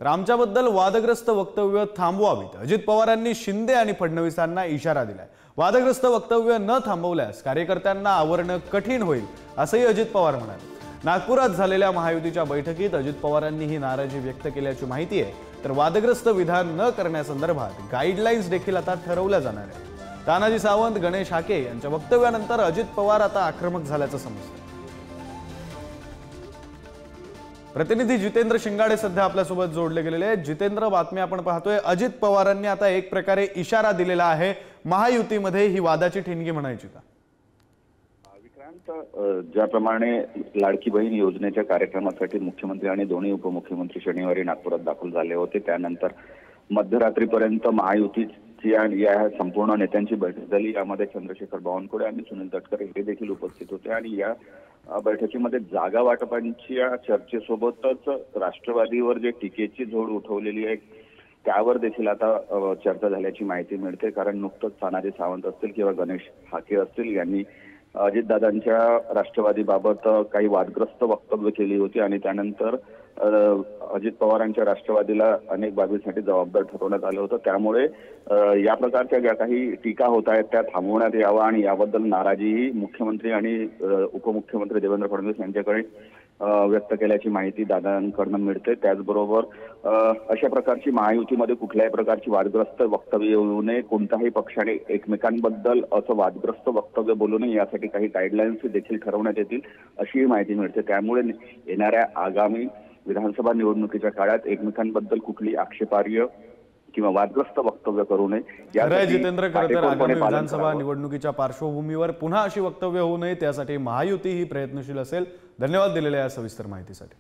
तर आमच्याबद्दल वादग्रस्त वक्तव्य थांबवावीत अजित पवारांनी शिंदे आणि फडणवीसांना इशारा दिलाय। वादग्रस्त वक्तव्य न थांबवल्यास कार्यकर्त्यांना आवरणं कठीण होईल असंही अजित पवार म्हणाले। नागपुरात झालेल्या महायुतीच्या बैठकीत अजित पवारांनी ही नाराजी व्यक्त केल्याची माहिती आहे। तर वादग्रस्त विधान न करण्यासंदर्भात गाईडलाईन्स देखील आता ठरवल्या जाणार आहेत। तानाजी सावंत, गणेश हाके यांच्या वक्तव्यानंतर अजित पवार आता आक्रमक झाल्याचं समजतं। प्रतिनिधी जितेंद्र शिंगाडे सध्या आपल्यासोबत जोडले गेलेले आहेत। जितेंद्र, बातमी आपण पाहतोय अजित पवारांनी आता एक प्रकारे इशारा दिलेला आहे। महायुतीमध्ये ही वादाची ठिणगी म्हणायची का? विक्रांत, ज्याप्रमाणे लाडकी बहीण योजनेच्या कार्यक्रमासाठी मुख्यमंत्री आणि दोन्ही उपमुख्यमंत्री शनिवारी नागपुरात दाखल झाले होते, त्यानंतर मध्यरात्रीपर्यंत महायुतीची आणि या संपूर्ण नेत्यांची बैठक झाली। यामध्ये चंद्रशेखर बावनकुळे आणि सुनील तटकरे हे देखील उपस्थित होते आणि या बैठकीमध्ये जागा वाटपांच्या चर्चेसोबतच राष्ट्रवादीवर जे टीकेची झोड उठवलेली आहे त्यावर देखील आता चर्चा झाल्याची माहिती मिळते। कारण नुकतंच तानाजी सावंत असतील किंवा गणेश हाके असतील यांनी अजितदादांच्या राष्ट्रवादीबाबत काही वादग्रस्त वक्तव्य केली होती आणि त्यानंतर अजित पवारांच्या राष्ट्रवादीला अनेक बाबींसाठी जबाबदार ठरवण्यात आलं होतं। त्यामुळे या प्रकारच्या ज्या काही टीका होत आहेत त्या थांबवण्यात यावा आणि याबद्दल नाराजीही मुख्यमंत्री आणि उपमुख्यमंत्री देवेंद्र फडणवीस यांच्याकडे व्यक्त केल्याची माहिती दादांकडून मिळते। त्याचबरोबर अशा प्रकारची महायुतीमध्ये कुठल्याही प्रकारची वादग्रस्त वक्तव्य येऊ नये, कोणत्याही पक्षाने एकमेकांबद्दल असं वादग्रस्त वक्तव्य बोलू नये यासाठी काही गाईडलाईन्स देखील ठरवण्यात येतील अशी माहिती मिळते। त्यामुळे येणाऱ्या आगामी विधानसभा निवडणुकीच्या काळात एकमेकांबद्दल कुठली आक्षेपार्ह किंवा वादग्रस्त वक्तव्य करू नये यासाठी जितेंद्र, खरं तर आगामी विधानसभा निवडणुकीच्या पार्श्वभूमीवर पुन्हा अशी वक्तव्य होऊ नये त्यासाठी महायुती ही प्रयत्नशील असेल। धन्यवाद दिलेल्या या सविस्तर माहितीसाठी।